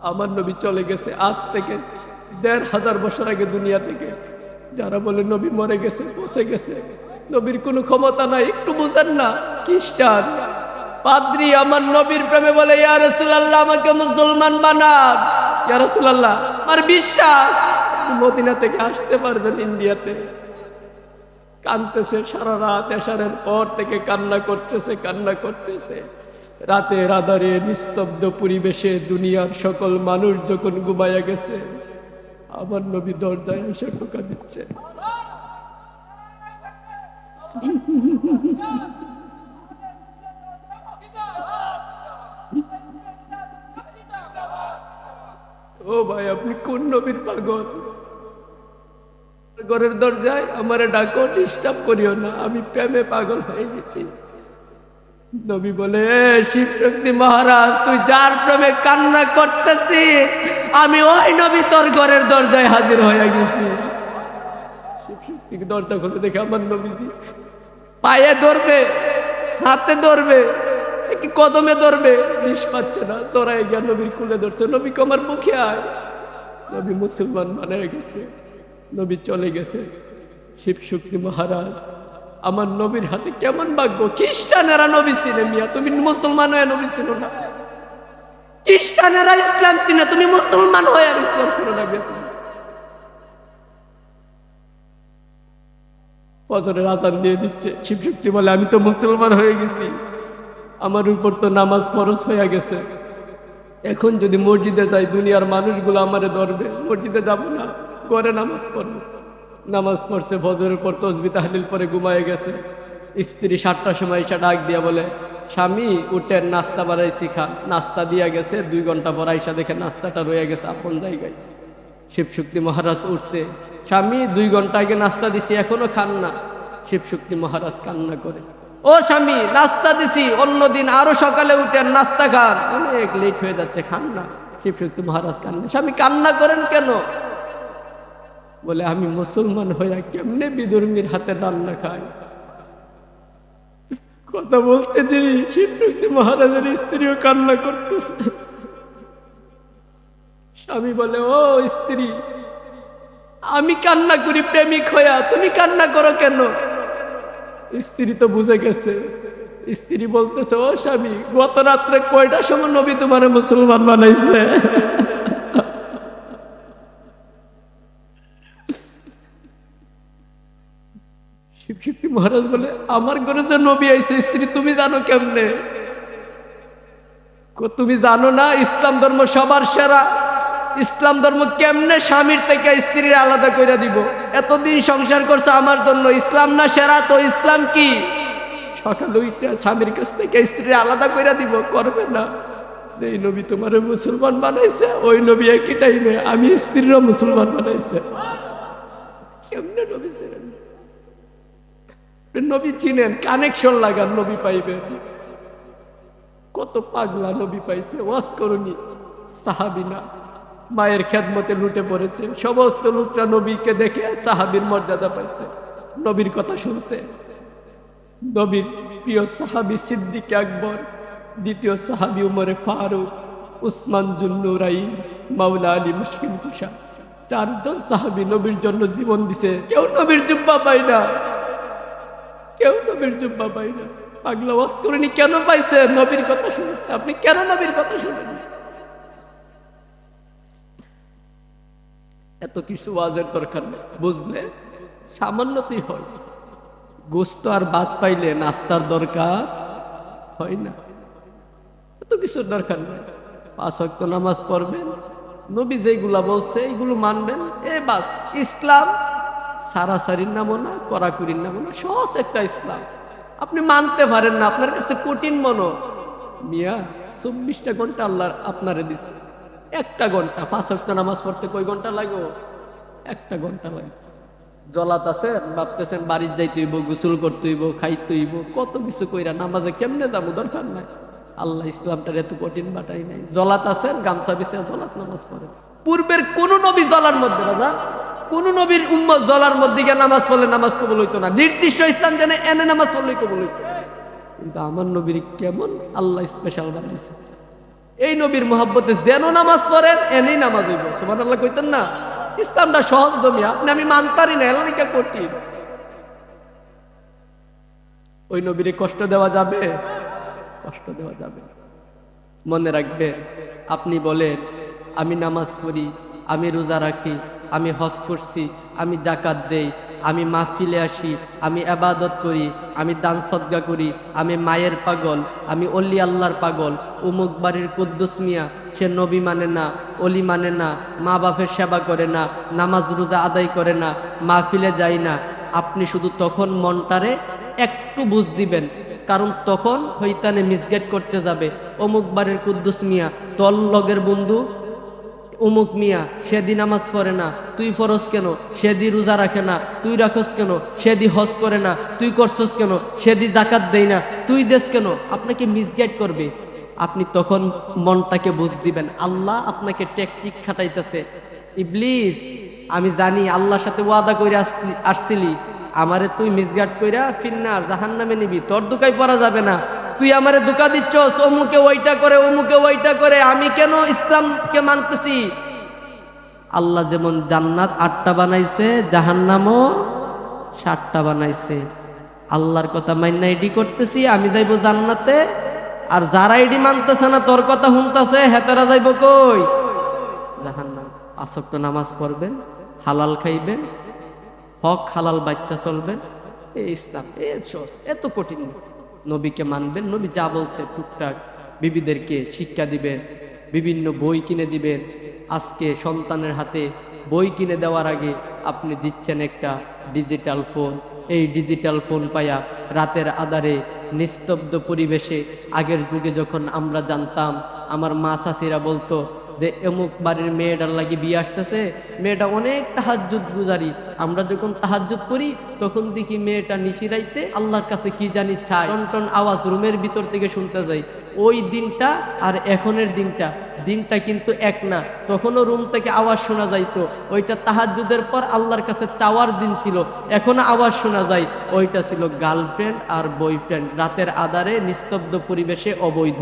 আমার নবী চলে গেছে আজ থেকে 1500 বছর আগে দুনিয়া থেকে। যারা বলে নবী মরে গেছে, পচে গেছে, নবীর কোনো ক্ষমতা নাই, একটু বুঝেন না। খ্রিস্টান পাদ্রী আমার নবীর প্রেমে বলে, ইয়া রাসূলুল্লাহ আমাকে মুসলমান বানান। ইয়া রাসূলুল্লাহ, আমার বিশ্বাস মদিনা থেকে আসতে পারবেন ইন্ডিয়াতে। কাঁদতেছে সারা রাত, এশারের পর থেকে কান্না করতেছে। রাতের আধারে নিস্তব্ধ পরিবেশে দুনিয়ার সকল মানুষ যখন ঘুমায়া গেছে, আমার নবী দরজায় এসে টোকা দিচ্ছে। ও ভাই, আপনি কোন নবীর পাগল? ঘরের দরজায় আমারে ডাকো, ডিস্টার্ব করিও না, আমি প্রেমে পাগল হয়ে গেছি। নবী বলে, শিব শক্তি মহারাজ, তুই যার প্রেমে কান্না করতেছিস, আমি ওই নবী তোর ঘরের দরজায় হাজির হয়ে গেছি। শিব শক্তি দরজা খুলে দেখে আমার নবীজি পায়ে ধরবে, হাতে ধরবে, কি কদমে ধরবে, নিষ পাচ্ছে না, চড়াই গিয়া নবীর কুলে ধরছে। নবী আমার মুখে আয়। নবী মুসলমান বানায় গেছে, নবী চলে গেছে। শিব শক্তি মহারাজ আমার নবীর হাতে কেমন ভাগ্য। খ্রিস্টানেরা নবী চিনে মিয়া, তুমি মুসলমান হয়ে নবী ছিল না। খ্রিস্টানেরা ইসলাম চিনে, তুমি মুসলমান হয়ে আর ইসলাম ছিল না মিয়া। তুমি ফজরের আজান দিয়ে দিচ্ছে, শিব শক্তি বলে আমি তো মুসলমান হয়ে গেছি, আমার উপর তো নামাজ ফরজ হয়ে গেছে। এখন যদি মসজিদে যাই দুনিয়ার মানুষগুলো আমারে ধরবে, মসজিদে যাব না, ঘরে নামাজ পড়বো। নামাজ পড়ছে, ফজরের পর তসবি তাহলিল পরে ঘুমায় গেছে। স্ত্রী 7টার সময় এসে ডাক দিয়া বলে স্বামী উঠেন, নাস্তা বানাইছি খান। নাস্তা দিয়া গেছে, 2 ঘন্টা পর আইসা দেখে নাস্তাটা রয়ে গেছে আপন জায়গায়। শিবশক্তি মহারাজ উঠছে, স্বামী 2 ঘন্টা আগে নাস্তা দিছি এখনো খান না। শিবশক্তি মহারাজ কান্না করে, ও স্বামী নাস্তা দিছি, অন্যদিন আরো সকালে উঠেন নাস্তা খান, অনেক লেট হয়ে যাচ্ছে, খান না। শিবশক্তি মহারাজ কান্না, স্বামী কান্না করেন কেন? বলে আমি মুসলমান হইয়া কেমনে বিধর্মীর হাতে রান্না খাই। কথা বলতে দেরি শিবশক্তি মহারাজের স্ত্রীও কান্না করতেছে। স্বামী বলে, ও স্ত্রী, আমি কান্না করি প্রেমিক হইয়া, তুমি কান্না করো কেন? স্ত্রী তো বুঝে গেছে। স্ত্রী বলতেছে, ও স্বামী, গত রাত্রে কয়টার সময় নবী তোমার মুসলমান বানাইছে? শিবশক্তি মহারাজ বলে, আমার ঘরে যে নবী আইছে স্ত্রী তুমি জানো কেমনে? তুমি জানো না ইসলাম ধর্ম সবার সেরা? ইসলাম ধর্ম কেমনে স্বামীর থেকে স্ত্রীর আলাদা করে দিব? এতদিন সংসার করছে আমার জন্য, ইসলাম না সেরা? তো ইসলাম কি? সকালে উঠে স্বামীর কাছ থেকে স্ত্রীর আলাদা করে দিব? করবে না। যে নবী তোমার মুসলমান বানাইছে, ওই নবী একই টাইমে আমি স্ত্রীরও মুসলমান বানাইছে। কেমনে নবী ছিলেন? নবী চিনেন, কানেকশন লাগান, নবী পাইবেন। কত পাগলা নবী পাইছে, ওয়াজ করুনি সাহাবিনা মায়ের খেদমতে লুটে পড়েছে। সমস্ত লোকরা নবীকে দেখে সাহাবীর মর্যাদা পাইছে, নবীর কথা শুনছে। নবীর প্রিয় সাহাবী সিদ্দিক আকবর, দ্বিতীয় সাহাবী উমরে ফারুক, উসমান জুন্নুরাইন, মাওলা আলী মুশকিল কুশা, 4 জন সাহাবী নবীর জন্য জীবন দিছে। কেউ নবীর জুব্বা পায় না, কেউ নবীর জুব্বা পায় না। পাগলা ওয়াজ করেনি কেন পাইছে? নবীর কথা শুনছে। আপনি কেন নবীর কথা শুনেন? এত কিছু ওয়াজের দরকার নেই, বুঝলে সামান্যতেই হয়। গোস্ত আর ভাত পাইলে নাস্তার দরকার হয় না, এত কিছুর দরকার নেই। 5 ওয়াক্ত নামাজ পড়বেন, নবী যেগুলা বলছে এইগুলো মানবেন, এ বাস ইসলাম। সারাসারির নামও না, কড়াকুড়ির নামও না, সহজ একটা ইসলাম। আপনি মানতে পারেন না, আপনার কাছে কঠিন মনো। মিয়া 24টা ঘন্টা আল্লাহ আপনারে দিছে, 1টা ঘন্টা 5 ওয়াক্ত নামাজ পড়তে কয় ঘন্টা লাগো? 1টা ঘন্টা লাগে। জলাত আছেন, ভাবতেছেন বাড়ির যাইতে হইব, গোসল করতে হইব, খাইতে হইব, কত কিছু কইরা নামাজে কেমনে যাবো? দরকার নাই। আল্লাহ ইসলামটার এত কঠিন বাটাই নাই। জলাত আছেন, গামছা বিছিয়ে জলাত নামাজ পড়ে। পূর্বের কোন নবী জলার মধ্যে, রাজা কোন নবীর উম্মত জলার মধ্যে গিয়ে নামাজ পড়লে নামাজ কবুল হইতো না। নির্দিষ্ট স্থান জানে এনে নামাজ পড়লেই কবুল হইতো। কিন্তু আমার নবীর কেমন আল্লাহ স্পেশাল বানিয়েছে। এই নবীর মহব্বতে যেন নামাজ পড়েন এনেই নামাজ হইব। সুবহানাল্লাহ কইতেন না? ইসলামটা সহজ জমি, আপনি আমি মানতারি না, এলাকা কঠিন। ওই নবীরে কষ্ট দেওয়া যাবে? কষ্ট দেওয়া যাবে। মনে রাখবে, আপনি বলেন আমি নামাজ পড়ি, আমি রোজা রাখি, আমি হজ করছি, আমি যাকাত দেই, আমি মাহফিলে আসি, আমি ইবাদত করি, আমি দান সদকা করি, আমি মায়ের পাগল, আমি অলি আল্লাহর পাগল। উমুক বাড়ির কুদ্দুস মিয়া, সে নবী মানে না, অলি মানে না, মা বাপের সেবা করে না, নামাজ রোজা আদায় করে না, মাহফিলে যায় না। আপনি শুধু তখন মনটারে একটু বুঝ দিবেন, কারণ তখন শয়তানে মিসগাইড করতে যাবে। অমুক বাড়ির কুদ্দুস মিয়া তোর লগের বন্ধু, অমুক মিয়া সেদি নামাজ পড়ে না, তুই ফরজ কেন? সেদি রোজা রাখে না, তুই রাখস কেন? সেদি হজ করে না, তুই করছস কেন? সেদি জাকাত দেই না, তুই দেশ কেন? আপনাকে মিসগাইড করবে। আপনি তখন মনটাকে বুঝ দিবেন, আল্লাহ আপনাকে টেকটিক খাটাইতেছে। ইবলিস, আমি জানি আল্লাহর সাথে ওয়াদা করে আসছিলি, আমারে তুই মিসগাইড কইরা ফিন্নার জাহান্নামে নিবি, তোর দুকায় পড়া যাবে না। তুই আমারে ধোঁকা দিচ্ছস, অমুকে ওইটা করে, অমুকে ওইটা করে, আমি কেন ইসলামকে মানতেছি? আল্লাহ যেমন জান্নাত 8টা বানাইছে, জাহান্নামও 7টা বানাইছে। আল্লাহর কথা মাইন্না এডি করতেছি, আমি যাইবো জান্নাতে, আর যারা এডি মানতেছে না, তোর কথা শুনতেছে, হেতারা যাইবো কই? জাহান্নাম। 5 ওয়াক্ত নামাজ পড়বেন, হালাল খাইবেন, হক হালাল বাচ্চা চলবেন, এই ইসলাম। এত কঠিন না। নবীকে মানবেন, নবী যা বলছে টুকটাক বিবিদেরকে শিক্ষা দিবেন, বিভিন্ন বই কিনে দিবেন। আজকে সন্তানের হাতে বই কিনে দেওয়ার আগে আপনি দিচ্ছেন একটা ডিজিটাল ফোন। এই ডিজিটাল ফোন পাইয়া রাতের আধারে নিস্তব্ধ পরিবেশে, আগের যুগে যখন আমরা জানতাম, আমার মা চাচিরা বলতো যে অমুক বাড়ির মেয়েটার লাগি বিয়ে আসতেছে, মেয়েটা অনেক তাহাজ্জুদ গুজারি। আমরা যখন তাহাজ্জুদ করি তখন দেখি মেয়েটা নিশিরাইতে আল্লাহর কাছে কি জানি চায়, টন আওয়াজ রুমের ভিতর থেকে শুনতে যাই। ওই দিনটা আর এখনের দিনটা কিন্তু এক না। তখনও রুম থেকে আওয়াজ শোনা যাইতো, ওইটা তাহাজ্জুদের পর আল্লাহর কাছে চাওয়ার দিন ছিল। এখনো আওয়াজ শোনা যায়, ওইটা ছিল গার্লফ্রেন্ড আর বয়ফ্রেন্ড, রাতের আধারে নিস্তব্ধ পরিবেশে অবৈধ।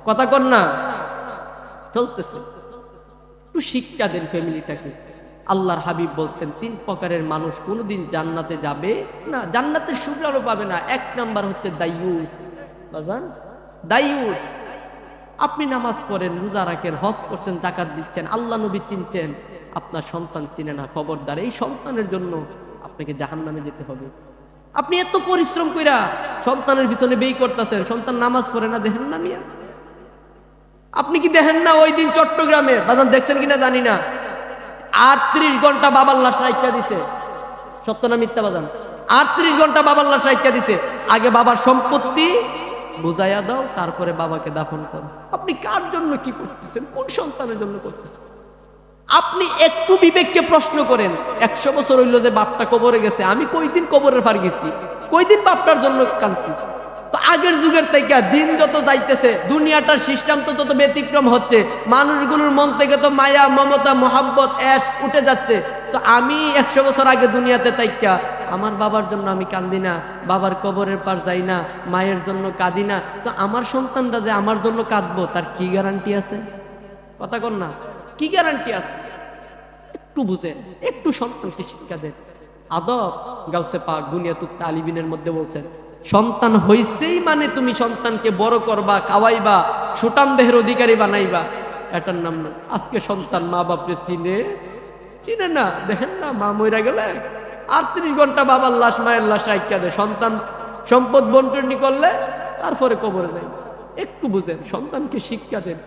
কথা কর না, চলতেছে। একটু শিক্ষা দেন ফ্যামিলিটাকে। আল্লাহর হাবিব বলছেন 3 প্রকারের মানুষ কোনোদিন জান্নাতে যাবে না, জান্নাতের সুগ্রাণও পাবে না। 1 নাম্বার হচ্ছে দাইয়ুস। বাজান, দাইয়ুস। আপনি নামাজ পড়েন, রোজা রাখেন, হজ করছেন, যাকাত দিচ্ছেন, আল্লাহ নবী চিনছেন, আপনার সন্তান চিনে না, খবরদার। এই সন্তানের জন্য আপনাকে জাহান্নামে যেতে হবে। আপনি এত পরিশ্রম কইরা সন্তানের পিছনে ব্যয় করতেছেন, সন্তান নামাজ পড়ে না, দেখেন না মিয়া? আপনি কি দেখেন না ওই দিন চট্টগ্রামে, বাজান দেখছেন কিনা জানি না, 38 ঘন্টা বাবার লাশ রাইখা দিছে। সত্য না মিথ্যা বাজান? 38 ঘন্টা বাবার লাশ রাইখা দিছে। আগে বাবার সম্পত্তি বুঝাইয়া দাও, তারপরে বাবাকে দাফন করো। আপনি কার জন্য কি করতেছেন? কোন সন্তানের জন্য করতেছেন? আপনি একটু বিবেককে প্রশ্ন করেন। 100 বছর হইল যে বাপটা কবরে গেছে, আমি কয়দিন কবরের পার গেছি, কয়দিন বাপটার জন্য কাঁদছি। তো আগের যুগের থেকে দিন যত যাইতেছে, দুনিয়াটার সিস্টেম তো তত ব্যতিক্রম হচ্ছে, মানুষগুলোর মন থেকে তো মায়া, মমতা, মোহাব্বত, এশ উঠে যাচ্ছে। তো আমি 100 বছর আগে দুনিয়াতে তাইকা আমার বাবার জন্য আমি কান্দি না, বাবার কবরের পার যাই না, মায়ের জন্য কাঁদি না, তো আমার সন্তানটা যে আমার জন্য কাঁদবো, তার কি গ্যারান্টি আছে? কথা কর না, কি গ্যারান্টি আছে? একটু বুঝেন, একটু সন্তানকে শিক্ষা দেন। আদব গাউসে পাক বুনিয়াতুত তালিবিনের মধ্যে বলছেন, সন্তান হইছেই মানে তুমি সন্তানকে বড় করবা, খাওয়াইবা, সুটাম দেহের অধিকারী বানাইবা, এটার নাম না। আজকে সন্তান মা বাপকে চিনে না। দেখেন না, মা মইরা গেলে 38 ঘন্টা বাবার লাশ, মায়ের লাশ রাইখা দেয়। সন্তান সম্পদ বন্টন করলে তারপরে কবরে যায়। একটু বুঝেন, সন্তানকে শিক্ষা দেন।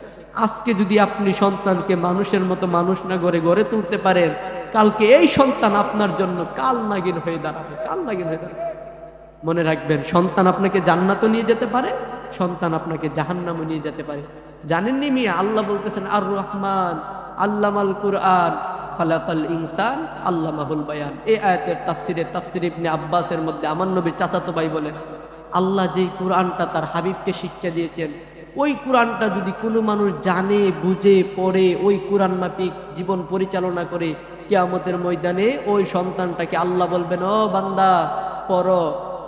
আজকে যদি আপনি সন্তানকে মানুষের মতো মানুষ না গড়ে তুলতে পারেন, কালকে এই সন্তান আপনার জন্য কাল নাগিন হয়ে দাঁড়াবে। মনে রাখবেন, সন্তান আপনাকে জান্নাতও নিয়ে যেতে পারে, সন্তান আপনাকে জাহান্নামও নিয়ে যেতে পারে। জানেননি মিয়া, আল্লাহ বলতেছেন আর রহমান আল্লামাল কুরআন খালাকাল ইনসান আল্লামাহুল বায়ান। এই আয়াতের তাফসির ইবনে আব্বাসের মধ্যে আমার নবীর চাচাতো ভাই বলেন, আল্লাহ যেই কোরআনটা তার হাবিবকে শিক্ষা দিয়েছেন, ওই কোরআনটা যদি কোনো মানুষ জানে, বুঝে, পড়ে, ওই কোরআন মাফিক জীবন পরিচালনা করে, কিয়ামতের ময়দানে ওই সন্তানটাকে আল্লাহ বলবেন, ও বান্দা পড়ো।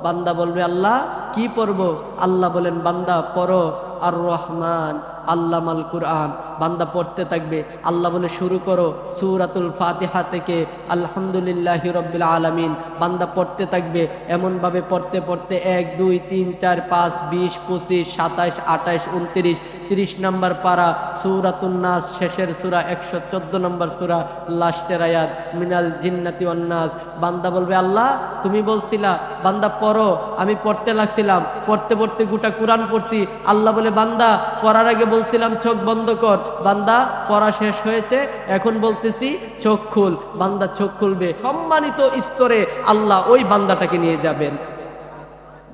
বান্দা বলবে, আল্লাহ কি পড়বো? আল্লাহ বলেন, বান্দা পড়ো আর রহমান আল্লামাল কুরআন। বান্দা পড়তে থাকবে, আল্লাহ বলে শুরু করো সূরাতুল ফাতিহা থেকে আলহামদুলিল্লাহি রাব্বিল আলামিন। বান্দা পড়তে থাকবে, এমন ভাবে পড়তে 1 2 3 4 5 20 25 27 28 29 30 নম্বর পারা সূরাতুন নাস, শেষের সূরা 114 নম্বর সূরা, লাস্টের আয়াত মিনাল জিন্নাতি ওয়ান নাস। বান্দা বলবে, আল্লাহ তুমি বলছিলা বান্দা পড়ো, আমি পড়তে লাগছিলাম, পড়তে গোটা কোরআন পড়ছি। আল্লাহ বলে, বান্দা পড়ার আগে বলছিলাম চোখ বন্ধ কর, বান্দা পড়া শেষ হয়েছে, এখন বলতেছি চোখ খুল। বান্দা চোখ খুলবে, সম্মানিত স্তরে আল্লাহ ওই বান্দাটাকে নিয়ে যাবেন।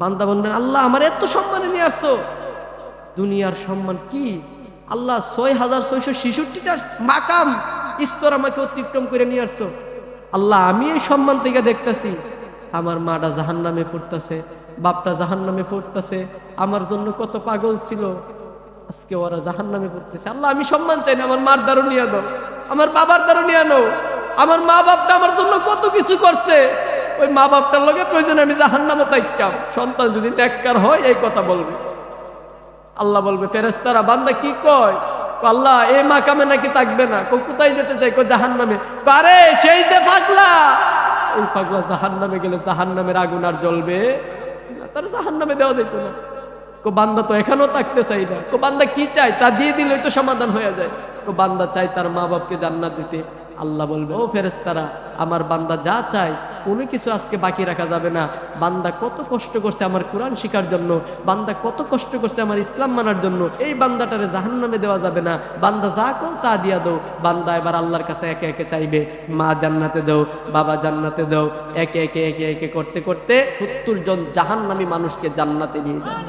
বান্দা বলবেন, আল্লাহ আমার এত সম্মানে নিয়ে আসছো, দুনিয়ার সম্মান কি? আল্লাহ 6666টা মাকাম স্তর আমাকে অতিক্রম করে নিয়ে আসছো। আল্লাহ আমি এই সম্মান থেকে দেখতেছি আমার মাটা জাহান্নামে পড়তেছে, বাপটা জাহান্নামে পড়তেছে, আমার জন্য কত পাগল ছিল, আজকে ওরা জাহান্নামে পড়তেছে। আল্লাহ আমি সম্মান চাই না, আমার মার দ্বারা নিয়ে দাও, আমার বাবার দ্বারা নিয়ে আনো। আমার মা বাপটা আমার জন্য কত কিছু করছে, ওই মা বাপটার লগে প্রয়োজনে আমি জাহান্নামে থাকতাম। সন্তান যদি নেককার হয় এই কথা বলবে। আল্লাহ বলবে, ফেরেশতারা বান্দা কি কয়? আল্লাহ এই মাকামে নাকি থাকবে না। কোথায় যেতে চাই? জাহান্নামে। আরে সেই যে পাগলা, এই পাগলা জাহান্নামে গেলে জাহান্নামের আগুন আর জ্বলবে না, তার জাহান্নামে দেওয়া যেত না। বান্দা তো এখানেও থাকতে চাই না। বান্দা কি চাই তা দিয়ে দিলে তো সমাধান হয়ে যায়। বান্দা চাই তার মা বাপকে জান্নাত দিতে। আল্লাহ বলবে, ও ফেরেশতারা, আমার বান্দা যা চায় কোনো কিছু আজকে বাকি রাখা যাবে না। বান্দা কত কষ্ট করছে আমার কোরআন শিখার জন্য, বান্দা কত কষ্ট করছে আমার ইসলাম মানার জন্য, এই বান্দাটারে জাহান্নামে দেওয়া যাবে না। বান্দা যা কর তা দিয়া দাও। বান্দা এবার আল্লাহর কাছে একে একে চাইবে, মা জান্নাতে দাও, বাবা জান্নাতে দাও। একে একে একে একে করতে করতে 70 জন জাহান্নামী মানুষকে জান্নাতে নিয়ে যাবে।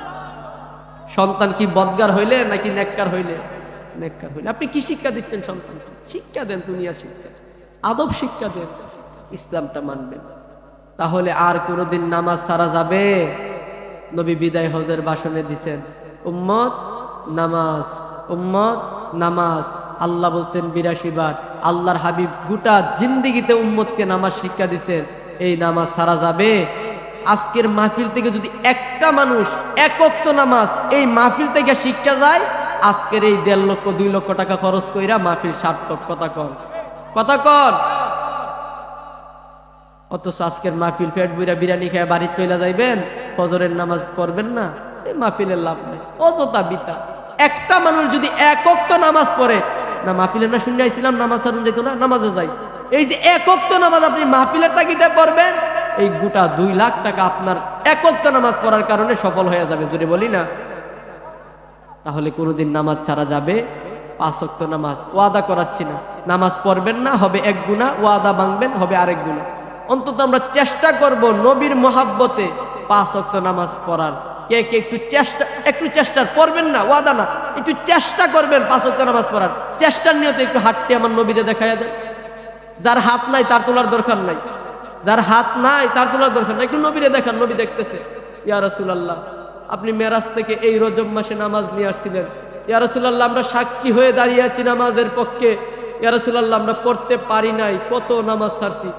সন্তান কি বদগার হইলে নাকি নেককার হইলে? নেককার হইলে। আপনি কি শিক্ষা দিচ্ছেন সন্তান? শিক্ষা দেন, দুনিয়ার শিক্ষা, আদব শিক্ষা দেন, ইসলামটা মানবেন। তাহলে আর কোনোদিন নামাজ ছাড়া যাবে? নবী বিদায় হজের ভাষণে দিছেন, উম্মত নামাজ, উম্মত নামাজ। আল্লাহ বলছেন 82 বার। আল্লাহর হাবিব গোটা জিন্দেগিতে উম্মতকে নামাজ শিক্ষা দিছেন। এই নামাজ ছাড়া যাবে? আজকের মাহফিল থেকে যদি একটা মানুষ এক ওয়াক্ত নামাজ এই মাহফিল থেকে শিক্ষা যায়, আজকের এই 1.5 লক্ষ 2 লক্ষ টাকা খরচ কইরা মাহফিল সার্থক। কথা কন, কথা কন। অথচ আজকের মাহফিল পেট বইরা বিরিয়ানি খেয়ে বাড়ি চলে যাইবেন, ফজরের নামাজ পড়বেন না। এই মাহফিলের লাভ নেই, অযথা বিতা। একটা মানুষ যদি এক ওয়াক্ত নামাজ পড়ে, না মাহফিলের না শুনে আইছিলাম নামাজ ছাড়ুন যেত না, নামাজে যাই। এই যে এক ওয়াক্ত নামাজ আপনি মাহফিলের তাগিদে পড়বেন, এই গোটা 2 লাখ টাকা আপনার এক ওয়াক্ত নামাজ পড়ার কারণে সফল হয়ে যাবে, যদি বলি না। তাহলে কোনোদিন নামাজ ছাড়া যাবে? 5 ওয়াক্ত নামাজ, ওয়াদা করাচ্ছি না। নামাজ পড়বেন না, হবে 1 গুনাহ, ওয়াদা ভাঙবেন, হবে আরেক গুনাহ। অন্তত আমরা চেষ্টা করব নবীর মহাব্বতে 5 ওয়াক্ত নামাজ পড়ার। কে কে একটু চেষ্টা পড়বেন না, ওয়াদা না, একটু চেষ্টা করবেন 5 ওয়াক্ত নামাজ পড়ার। চেষ্টার নিয়তে একটু হাতটি আমার নবীরে দেখাইয়া দেন। যার হাত নাই তার তোলার দরকার নাই, যার হাত নাই তার তোলার দরকার নাই, একটু নবীরে দেখান। নবী দেখতেছে, ইয়া রাসূলুল্লাহ, আপনি মেরাজ থেকে এই রজব মাসে নামাজ নিয়ে আসছিলেন। ইয়া রাসূলুল্লাহ, আমরা সাক্ষী হয়ে দাঁড়িয়ে আছি নামাজের পক্ষে। ইয়া রাসূলুল্লাহ, আমরা পড়তে পারি নাই, কত নামাজ ছাড়ছি।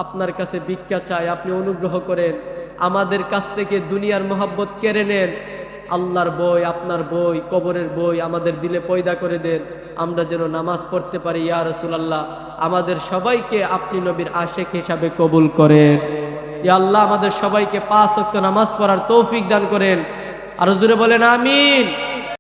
আপনার কাছে ভিক্ষা চাই, আপনি অনুগ্রহ করেন, আমাদের কাছ থেকে দুনিয়ার মহব্বত কেড়ে নেন। আল্লাহর বই, আপনার বই, কবরের বই আমাদের দিলে পয়দা করে দেন, আমরা যেন নামাজ পড়তে পারি। ইয়া রাসূলুল্লাহ, আমাদের সবাইকে আপনি নবীর আশিক হিসাবে কবুল করেন। ইয়া আল্লাহ, আমাদের সবাইকে 5 ওয়াক্ত নামাজ পড়ার তৌফিক দান করেন। আর জোরে বলেন আমিন।